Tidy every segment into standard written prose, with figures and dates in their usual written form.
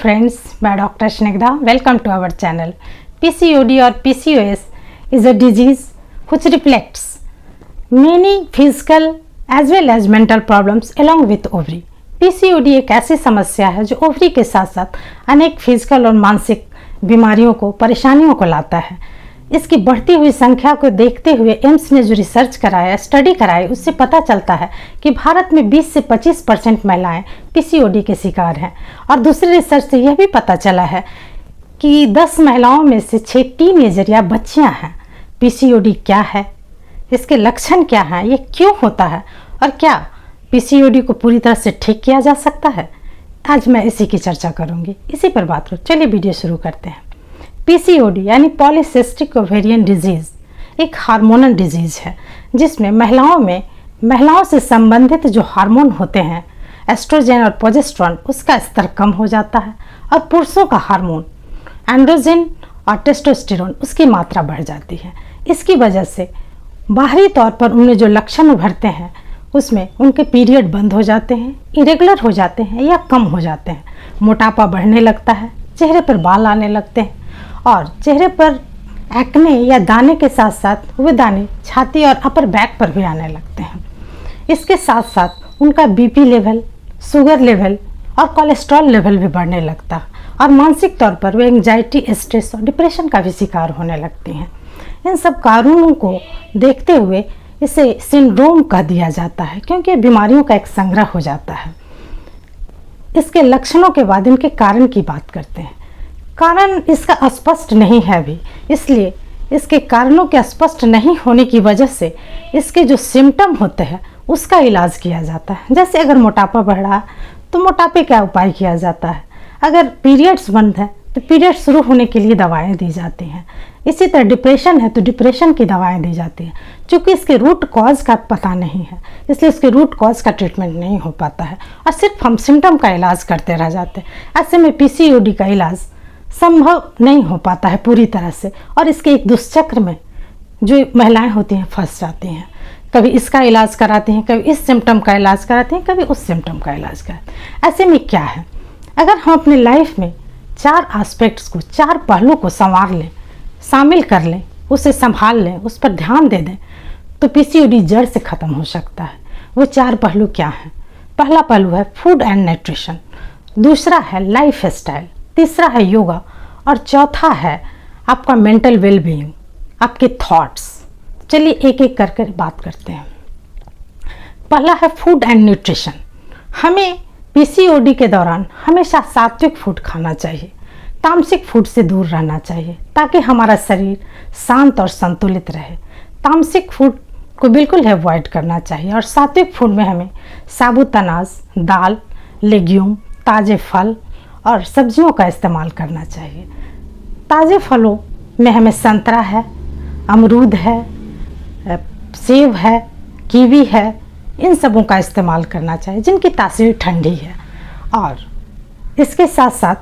friends, मैं doctor Snigdha. Welcome to our channel. PCOD or PCOS is a disease which reflects many physical as well as mental problems along with ovary. PCOD एक ऐसी समस्या है जो ovary के साथ साथ अनेक फिजिकल और मानसिक बीमारियों को, परेशानियों को लाता है. इसकी बढ़ती हुई संख्या को देखते हुए एम्स ने जो रिसर्च कराया, स्टडी कराई, उससे पता चलता है कि भारत में 20 से 25% महिलाएं पीसीओडी के शिकार हैं. और दूसरी रिसर्च से यह भी पता चला है कि 10 महिलाओं में से 6 टीनेजर या बच्चियां हैं. पीसीओडी क्या है, इसके लक्षण क्या हैं, ये क्यों होता है और क्या पीसीओडी को पूरी तरह से ठीक किया जा सकता है, आज मैं इसी की चर्चा करूंगी. इसी पर बात करूँ. चलिए वीडियो शुरू करते हैं. पीसीओडी यानी पॉलीसिस्टिक ओवेरियन डिजीज़ एक हार्मोनल डिजीज़ है जिसमें महिलाओं से संबंधित जो हार्मोन होते हैं, एस्ट्रोजन और प्रोजेस्टेरोन, उसका स्तर कम हो जाता है और पुरुषों का हार्मोन एंड्रोजन और टेस्टोस्टेरोन, उसकी मात्रा बढ़ जाती है. इसकी वजह से बाहरी तौर पर उनमें जो लक्षण उभरते हैं उसमें उनके पीरियड बंद हो जाते हैं, इरेगुलर हो जाते हैं या कम हो जाते हैं. मोटापा बढ़ने लगता है, चेहरे पर बाल आने लगते हैं और चेहरे पर एक्ने या दाने के साथ साथ वे दाने छाती और अपर बैक पर भी आने लगते हैं. इसके साथ साथ उनका बीपी लेवल, शुगर लेवल और कोलेस्ट्रॉल लेवल भी बढ़ने लगता है और मानसिक तौर पर वे एंजाइटी, स्ट्रेस और डिप्रेशन का भी शिकार होने लगती हैं. इन सब कारणों को देखते हुए इसे सिंड्रोम कह दिया जाता है क्योंकि बीमारियों का एक संग्रह हो जाता है. इसके लक्षणों के बाद इनके कारण की बात करते हैं. कारण इसका स्पष्ट नहीं है अभी, इसलिए इसके कारणों के स्पष्ट नहीं होने की वजह से इसके जो सिम्टम होते हैं उसका इलाज किया जाता है. जैसे अगर मोटापा बढ़ रहा है तो मोटापे का उपाय किया जाता है. अगर पीरियड्स बंद है तो पीरियड शुरू होने के लिए दवाएं दी जाती हैं. इसी तरह डिप्रेशन है तो डिप्रेशन की दवाएं दी जाती हैं. चूँकि इसके रूट कॉज का पता नहीं है इसलिए इसके रूट कॉज का ट्रीटमेंट नहीं हो पाता है और सिर्फ हम सिम्टम का इलाज करते रह जाते हैं. ऐसे में पीसीओडी का इलाज संभव नहीं हो पाता है पूरी तरह से और इसके एक दुष्चक्र में जो महिलाएं होती हैं फंस जाती हैं. कभी इसका इलाज कराती हैं, कभी इस सिम्टम का इलाज कराती हैं, कभी उस सिम्टम का इलाज कराती हैं. ऐसे में क्या है, अगर हम अपनी लाइफ में 4 एस्पेक्ट्स को, 4 पहलू को संवार लें, शामिल कर लें, उसे संभाल लें, उस पर ध्यान दे दें तो पीसीओडी जड़ से ख़त्म हो सकता है. वो 4 पहलू क्या हैं? पहला पहलू है फूड एंड न्यूट्रिशन, दूसरा है लाइफ स्टाइल, तीसरा है योगा और चौथा है आपका मेंटल वेलबीइंग, आपके थॉट्स. चलिए एक एक करके बात करते हैं. पहला है फूड एंड न्यूट्रिशन. हमें पीसीओडी के दौरान हमेशा सात्विक फूड खाना चाहिए, तामसिक फूड से दूर रहना चाहिए ताकि हमारा शरीर शांत और संतुलित रहे. तामसिक फूड को बिल्कुल अवॉइड करना चाहिए और सात्विक फूड में हमें साबुत अनाज, दाल, लेग्यूम, ताज़े फल और सब्जियों का इस्तेमाल करना चाहिए. ताज़े फलों में हमें संतरा है, अमरूद है, सेब है, कीवी है, इन सबों का इस्तेमाल करना चाहिए जिनकी तासीर ठंडी है. और इसके साथ साथ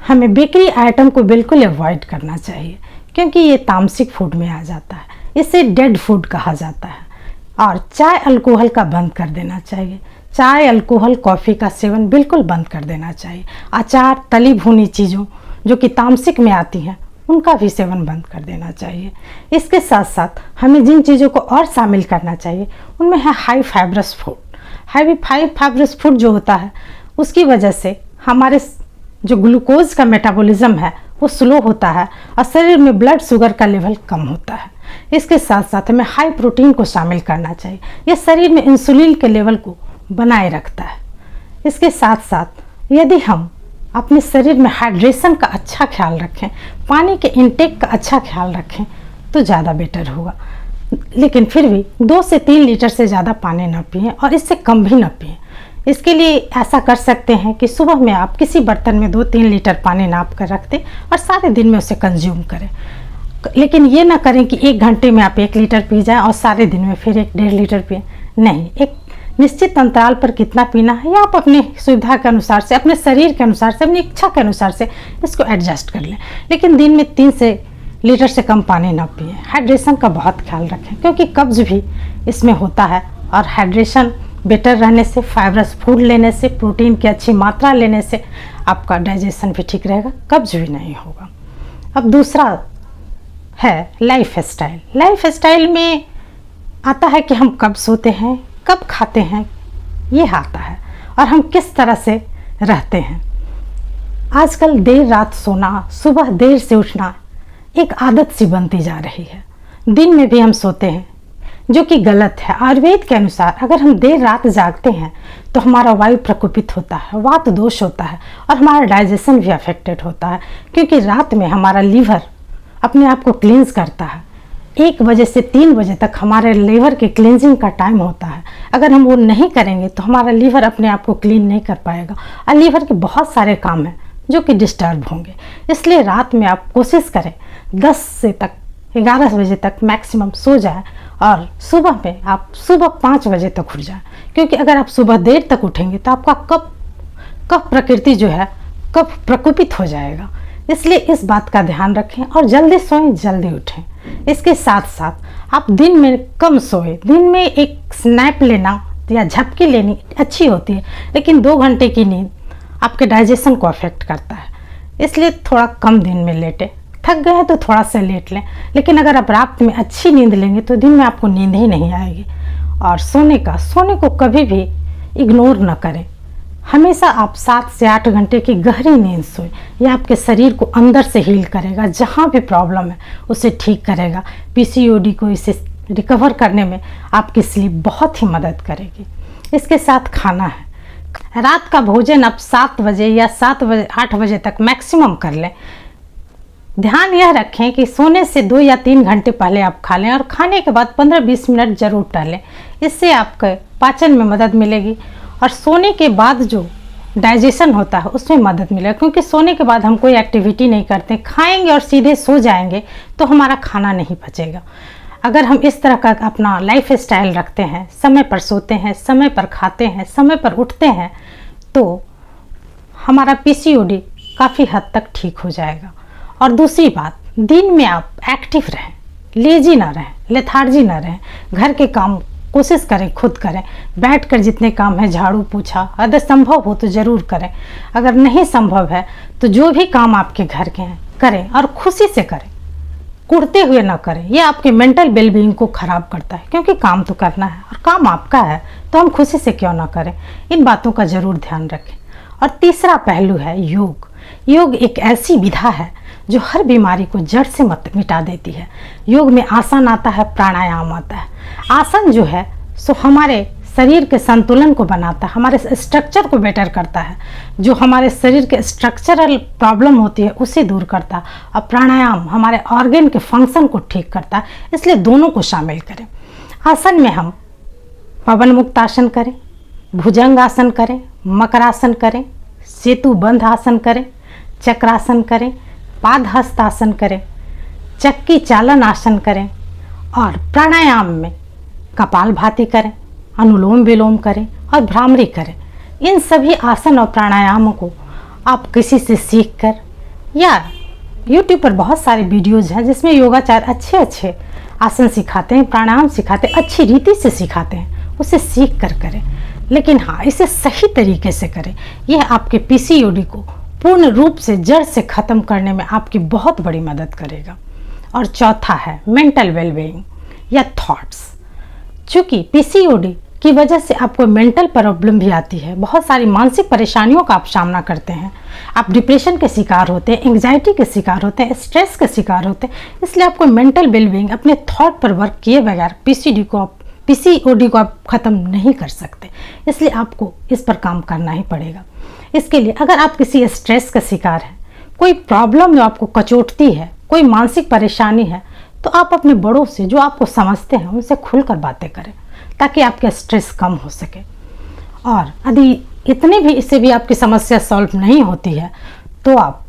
हमें बेकरी आइटम को बिल्कुल अवॉइड करना चाहिए क्योंकि ये तामसिक फूड में आ जाता है. इसे डेड फूड कहा जाता है. और चाय, अल्कोहल का बंद कर देना चाहिए. चाय, अल्कोहल, कॉफ़ी का सेवन बिल्कुल बंद कर देना चाहिए. अचार, तली भुनी चीज़ों जो कि तामसिक में आती हैं उनका भी सेवन बंद कर देना चाहिए. इसके साथ साथ हमें जिन चीज़ों को और शामिल करना चाहिए उनमें है high fibrous food. High fibrous food जो होता है उसकी वजह से हमारे जो ग्लूकोज का मेटाबॉलिज्म है वो स्लो होता है और शरीर में ब्लड शुगर का लेवल कम होता है. इसके साथ साथ हमें हाई प्रोटीन को शामिल करना चाहिए. ये शरीर में इंसुलिन के लेवल को बनाए रखता है. इसके साथ साथ यदि हम अपने शरीर में हाइड्रेशन का अच्छा ख्याल रखें, पानी के इंटेक का अच्छा ख्याल रखें तो ज़्यादा बेटर होगा. लेकिन फिर भी 2 से 3 लीटर से ज़्यादा पानी ना पिएं और इससे कम भी ना पिएं. इसके लिए ऐसा कर सकते हैं कि सुबह में आप किसी बर्तन में 2-3 लीटर पानी नाप कर रख दें और सारे दिन में उसे कंज्यूम करें. लेकिन ये ना करें कि 1 घंटे में आप 1 लीटर पी जाएं और सारे दिन में फिर 1-1.5 लीटर पिए. नहीं, एक निश्चित अंतराल पर कितना पीना है या आप अपनी सुविधा के अनुसार से, अपने शरीर के अनुसार से, अपनी इच्छा के अनुसार से इसको एडजस्ट कर लें. लेकिन दिन में 3 लीटर से कम पानी ना पिए. हाइड्रेशन का बहुत ख्याल रखें क्योंकि कब्ज भी इसमें होता है और हाइड्रेशन बेटर रहने से, फाइबरस फूड लेने से, प्रोटीन की अच्छी मात्रा लेने से आपका डाइजेशन भी ठीक रहेगा, कब्ज भी नहीं होगा। अब दूसरा है लाइफ स्टाइल। लाइफ स्टाइल में आता है कि हम कब सोते हैं, कब खाते हैं, ये आता है, और हम किस तरह से रहते हैं। आजकल देर रात सोना, सुबह देर से उठना एक आदत सी बनती जा रही है। दिन में भी हम सोते हैं, जो कि गलत है। आयुर्वेद के अनुसार अगर हम देर रात जागते हैं तो हमारा वायु प्रकोपित होता है, वात दोष होता है, और हमारा डाइजेशन भी अफेक्टेड होता है, क्योंकि रात में हमारा लीवर अपने आप को क्लींस करता है। 1 बजे से 3 बजे तक हमारे लीवर के क्लींजिंग का टाइम होता है। अगर हम वो नहीं करेंगे तो हमारा लीवर अपने आप को क्लीन नहीं कर पाएगा, और लीवर के बहुत सारे काम हैं जो कि डिस्टर्ब होंगे। इसलिए रात में आप कोशिश करें 10 से तक 11 बजे तक मैक्सिमम सो जाए, और सुबह में आप सुबह 5 बजे तक उठ जाए, क्योंकि अगर आप सुबह देर तक उठेंगे तो आपका कफ प्रकृति जो है कफ प्रकोपित हो जाएगा। इसलिए इस बात का ध्यान रखें और जल्दी सोएं, जल्दी उठें। इसके साथ साथ आप दिन में कम सोएं। दिन में एक स्नैप लेना या झपकी लेनी अच्छी होती है, लेकिन 2 घंटे की नींद आपके डाइजेशन को अफेक्ट करता है। इसलिए थोड़ा कम दिन में लेटें। थक गए हैं तो थोड़ा सा लेट लें, लेकिन अगर आप रात में अच्छी नींद लेंगे तो दिन में आपको नींद ही नहीं आएगी। और सोने को कभी भी इग्नोर न करें। हमेशा आप 7 से 8 घंटे की गहरी नींद सोएं। यह आपके शरीर को अंदर से हील करेगा, जहाँ भी प्रॉब्लम है उसे ठीक करेगा। पीसीओडी को इसे रिकवर करने में आपकी स्लीप बहुत ही मदद करेगी। इसके साथ खाना है, रात का भोजन आप 7 बजे या 8 बजे तक मैक्सिमम कर लें। ध्यान यह रखें कि सोने से 2 या 3 घंटे पहले आप खा लें, और खाने के बाद 15-20 मिनट जरूर टहलें। इससे आपके पाचन में मदद मिलेगी, और सोने के बाद जो डाइजेशन होता है उसमें मदद मिलेगा, क्योंकि सोने के बाद हम कोई एक्टिविटी नहीं करते, खाएंगे और सीधे सो जाएंगे तो हमारा खाना नहीं पचेगा। अगर हम इस तरह का अपना लाइफ स्टाइल रखते हैं, समय पर सोते हैं, समय पर खाते हैं, समय पर उठते हैं, तो हमारा पीसीओडी काफ़ी हद तक ठीक हो जाएगा। और दूसरी बात, दिन में आप एक्टिव रहें, लेजी ना रहें, लेथार्जी ना रहें। घर के काम कोशिश करें खुद करें, बैठकर जितने काम है झाड़ू पोछा, अगर संभव हो तो ज़रूर करें। अगर नहीं संभव है तो जो भी काम आपके घर के हैं करें, और खुशी से करें, कुड़ते हुए ना करें। ये आपके मेंटल वेलबींग को ख़राब करता है, क्योंकि काम तो करना है और काम आपका है, तो हम खुशी से क्यों ना करें। इन बातों का ज़रूर ध्यान रखें। और तीसरा पहलू है योग। योग एक ऐसी विधा है जो हर बीमारी को जड़ से मिटा देती है। योग में आसन आता है, प्राणायाम आता है। आसन जो है सो हमारे शरीर के संतुलन को बनाता है, हमारे स्ट्रक्चर को बेटर करता है, जो हमारे शरीर के स्ट्रक्चरल प्रॉब्लम होती है उसे दूर करता है। और प्राणायाम हमारे ऑर्गन के फंक्शन को ठीक करता है। इसलिए दोनों को शामिल करें। आसन में हम पवन मुक्त आसन करें, भुजंग आसन करें, मकरासन करें, सेतु बंध आसन करें, चक्रासन करें, पादहस्त आसन करें, चक्की चालन आसन करें, और प्राणायाम में कपालभाति करें, अनुलोम विलोम करें और भ्रामरी करें। इन सभी आसन और प्राणायामों को आप किसी से सीखकर, या YouTube पर बहुत सारे वीडियोज़ हैं जिसमें योगाचार्य अच्छे अच्छे आसन सिखाते हैं, प्राणायाम सिखाते हैं, अच्छी रीति से सिखाते हैं, उसे सीख कर करें। लेकिन हाँ, इसे सही तरीके से करें। यह आपके पीसीओडी को पूर्ण रूप से जड़ से ख़त्म करने में आपकी बहुत बड़ी मदद करेगा। और चौथा है मेंटल वेलबींग या थॉट्स। चूँकि पीसीओडी की वजह से आपको मेंटल प्रॉब्लम भी आती है, बहुत सारी मानसिक परेशानियों का आप सामना करते हैं, आप डिप्रेशन के शिकार होते हैं, एंग्जाइटी के शिकार होते हैं, स्ट्रेस के शिकार होते हैं। इसलिए आपको मेंटल वेलबींग, अपने थॉट पर वर्क किए बगैर पीसीओडी को आप ख़त्म नहीं कर सकते। इसलिए आपको इस पर काम करना ही पड़ेगा। इसके लिए अगर आप किसी स्ट्रेस का शिकार हैं, कोई प्रॉब्लम जो आपको कचोटती है, कोई मानसिक परेशानी है, तो आप अपने बड़ों से जो आपको समझते हैं उनसे खुलकर बातें करें, ताकि आपका स्ट्रेस कम हो सके। और यदि इतने भी इससे भी आपकी समस्या सॉल्व नहीं होती है तो आप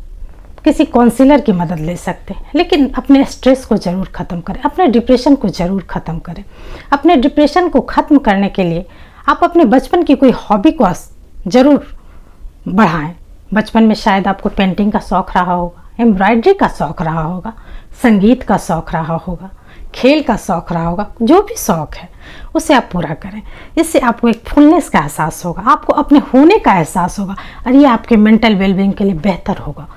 किसी काउंसलर की मदद ले सकते हैं। लेकिन अपने स्ट्रेस को ज़रूर ख़त्म करें, अपने डिप्रेशन को ज़रूर ख़त्म करें। अपने डिप्रेशन को ख़त्म करने के लिए आप अपने बचपन की कोई हॉबी को ज़रूर बढ़ाएं। बचपन में शायद आपको पेंटिंग का शौक़ रहा होगा, एम्ब्रॉयडरी का शौक़ रहा होगा, संगीत का शौक़ रहा होगा, खेल का शौक़ रहा होगा। जो भी शौक़ है उसे आप पूरा करें। इससे आपको एक फुलनेस का एहसास होगा, आपको अपने होने का एहसास होगा और ये आपके मेंटल वेलबींग के लिए बेहतर होगा।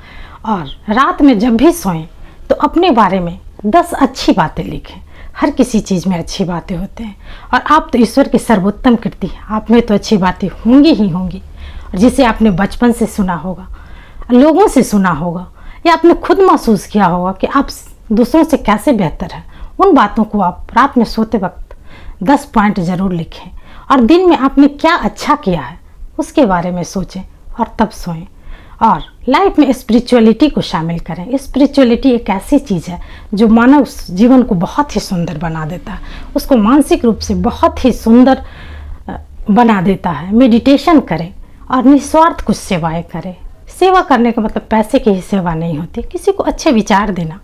और रात में जब भी सोएं तो अपने बारे में 10 अच्छी बातें लिखें। हर किसी चीज़ में अच्छी बातें होते हैं और आप तो ईश्वर की सर्वोत्तम कृति हैं, आप में तो अच्छी बातें होंगी ही होंगी। और जिसे आपने बचपन से सुना होगा, लोगों से सुना होगा या आपने खुद महसूस किया होगा कि आप दूसरों से कैसे बेहतर हैं, उन बातों को आप रात में सोते वक्त 10 पॉइंट ज़रूर लिखें और दिन में आपने क्या अच्छा किया है उसके बारे में सोचें और तब सोएं। और लाइफ में स्पिरिचुअलिटी को शामिल करें। स्पिरिचुअलिटी एक ऐसी चीज़ है जो मानव जीवन को बहुत ही सुंदर बना देता है, उसको मानसिक रूप से बहुत ही सुंदर बना देता है। मेडिटेशन करें और निस्वार्थ कुछ सेवाएं करें। सेवा करने का मतलब पैसे की ही सेवा नहीं होती, किसी को अच्छे विचार देना,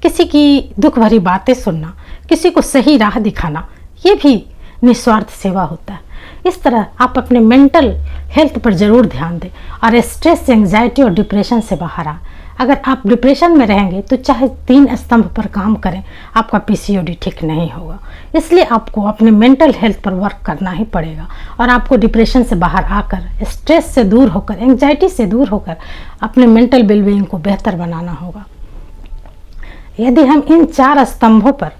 किसी की दुख भरी बातें सुनना, किसी को सही राह दिखाना, ये भी निस्वार्थ सेवा होता है। इस तरह आप अपने मेंटल हेल्थ पर ज़रूर ध्यान दें और स्ट्रेस, एंग्जाइटी और डिप्रेशन से बाहर आए। अगर आप डिप्रेशन में रहेंगे तो चाहे 3 स्तंभ पर काम करें, आपका पीसीओडी ठीक नहीं होगा। इसलिए आपको अपने मेंटल हेल्थ पर वर्क करना ही पड़ेगा और आपको डिप्रेशन से बाहर आकर, स्ट्रेस से दूर होकर, एंग्जाइटी से दूर होकर अपने मेंटल वेलबींग को बेहतर बनाना होगा। यदि हम इन 4 स्तंभों पर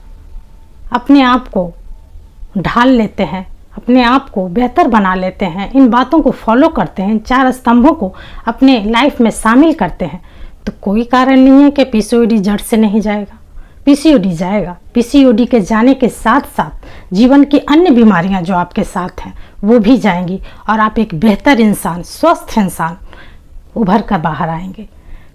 अपने आप को ढाल लेते हैं, अपने आप को बेहतर बना लेते हैं, इन बातों को फॉलो करते हैं, इन 4 स्तंभों को अपने लाइफ में शामिल करते हैं, तो कोई कारण नहीं है कि पीसीओडी जड़ से नहीं जाएगा। पीसीओडी जाएगा। पीसीओडी के जाने के साथ साथ जीवन की अन्य बीमारियां जो आपके साथ हैं वो भी जाएंगी और आप एक बेहतर इंसान, स्वस्थ इंसान उभर कर बाहर आएंगे।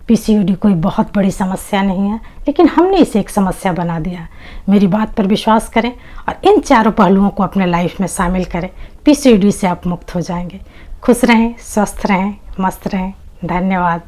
पीसीओडी कोई बहुत बड़ी समस्या नहीं है, लेकिन हमने इसे एक समस्या बना दिया है। मेरी बात पर विश्वास करें और इन 4 पहलुओं को अपने लाइफ में शामिल करें। पीसीओडी से आप मुक्त हो जाएंगे। खुश रहें, स्वस्थ रहें, मस्त रहें। धन्यवाद।